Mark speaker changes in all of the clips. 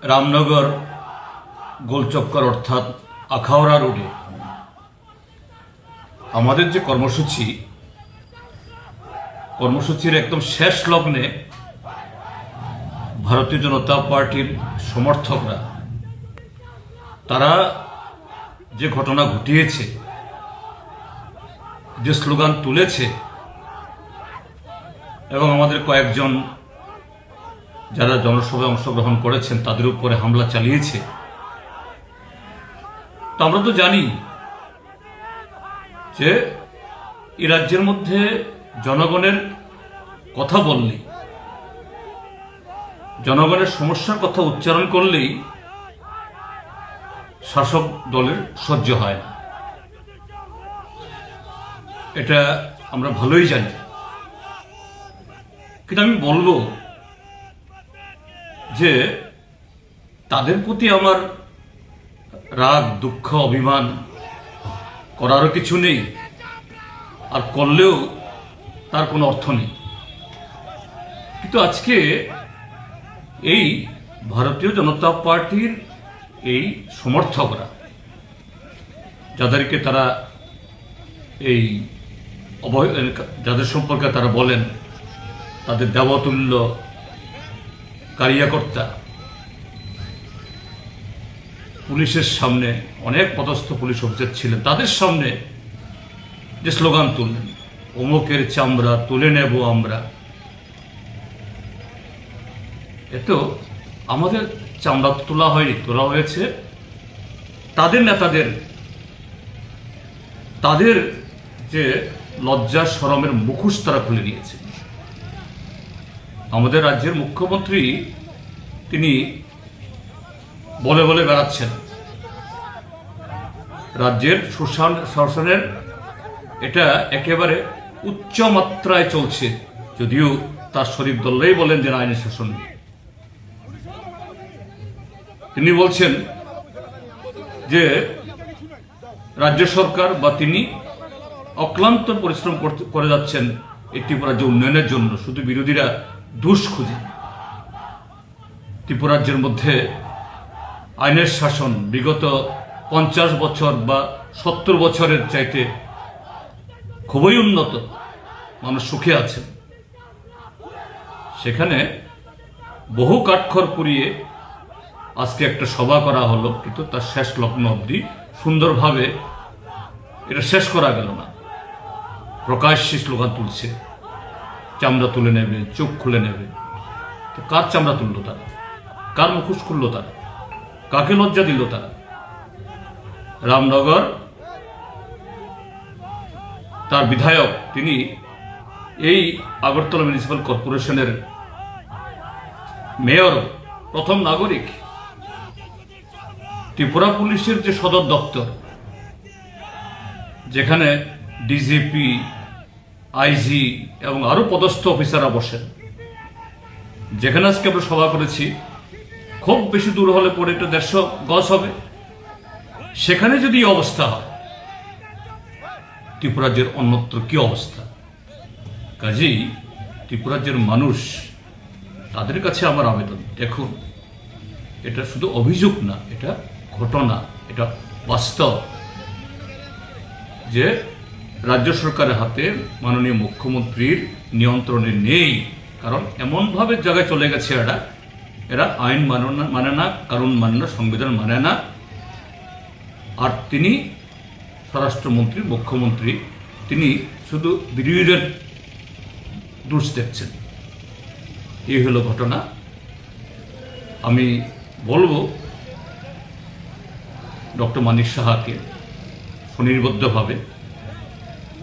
Speaker 1: রামনগর গোলচক্কর অর্থাৎ আখাউড়া রোডে আমাদের যে কর্মসূচির একদম শেষ লগ্নে ভারতীয় জনতা পার্টির সমর্থকরা তারা যে ঘটনা ঘটিয়েছে, যে স্লোগান তুলেছে এবং আমাদের কয়েকজন যারা জনসভায় অংশগ্রহণ করেছেন তাদের উপরে হামলা চালিয়েছে, তো আমরা তো জানি যে এই রাজ্যের মধ্যে জনগণের কথা বললেই, জনগণের সমস্যার কথা উচ্চারণ করলেই শাসক দলের সহ্য হয় না। এটা আমরা ভালোই জানি, কিন্তু আমি বলবো যে তাদের প্রতি আমার রাগ, দুঃখ, অভিমান করারও কিছু নেই, আর করলেও তার কোনো অর্থ নেই। কিন্তু আজকে এই ভারতীয় জনতা পার্টির এই সমর্থকরা, যাদেরকে তারা এই যাদের সম্পর্কে তারা বলেন তাদের দেবতুল্য কারিয়াকর্তা, পুলিশের সামনে অনেক পদস্থ পুলিশ অফিসার ছিলেন, তাদের সামনে যে স্লোগান তুললেন, অমুকের চামড়া তুলে নেব আমরা, এতো আমাদের চামড়া তোলা হয়নি, তোলা হয়েছে তাদের নেতাদের, তাদের যে লজ্জা শরমের মুখোশ তারা খুলে নিয়েছে। আমাদের রাজ্যের মুখ্যমন্ত্রী তিনি বলে বলে বেড়াচ্ছেন রাজ্যের শাসনের এটা একেবারে উচ্চ মাত্রায় চলছে, যদিও তার শরীফ দলই বলেন যে আইনি শাসন। তিনি বলছেন যে রাজ্য সরকার বা তিনি অক্লান্ত পরিশ্রম করে যাচ্ছেন এই ত্রিপুরা রাজ্য উন্নয়নের জন্য, শুধু বিরোধীরা দোষ খুঁজে। ত্রিপুরা রাজ্যের মধ্যে আইনের শাসন বিগত 50 বছর বা 70 বছরের চাইতে খুবই উন্নত, মানুষ সুখে আছেন। সেখানে বহু কাঠখড় পুড়িয়ে আজকে একটা সভা করা হলো, কিন্তু তার শেষ লগ্ন অবধি সুন্দরভাবে এটা শেষ করা গেল না। প্রকাশ্যে স্লোগান তুলছে, চামড়া তুলে নেবে, চোখ খুলে নেবে। তো কার চামড়া তুললো তারা? কার মুখোশ খুললো তারা? কাকে লজ্জা দিল তারা? রামনগর তার বিধায়ক, তিনি এই আগরতলা মিউনিসিপ্যাল কর্পোরেশনের মেয়র, প্রথম নাগরিক। ত্রিপুরা পুলিশের যে সদর দপ্তর, যেখানে ডিজিপি, আইজি এবং আরো পদস্থ অফিসাররা বসেন, যেখানে আজকে আমরা সভা করেছি, খুব বেশি দূর হলে পরে এটা 150 গজ হবে, সেখানে যদি এই অবস্থা হয়, ত্রিপুরা রাজ্যের অন্যত্র কি অবস্থা? কাজেই ত্রিপুরা রাজ্যের মানুষ, তাদের কাছে আমার আবেদন, দেখুন এটা শুধু অভিযোগ না, এটা ঘটনা, এটা বাস্তব যে রাজ্য সরকারের হাতে মাননীয় মুখ্যমন্ত্রীর নিয়ন্ত্রণে নেই। কারণ এমনভাবে জায়গায় চলে গেছে এরা আইন মানে না, কারণ মানে না, সংবিধান মানে না। আর তিনি স্বরাষ্ট্রমন্ত্রী, মুখ্যমন্ত্রী, তিনি শুধু বিরোধীদের দোষ দেখছেন। এই হলো ঘটনা। আমি বলবো ডক্টর মানিক সাহাকে সুনির্বদ্ধভাবে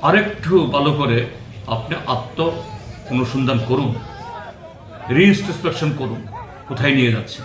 Speaker 1: আরেকটু ভালো করে আপনি অনুসন্ধান করুন, রিইন্সপেকশন করুন, কোথায় নিয়ে যাচ্ছে।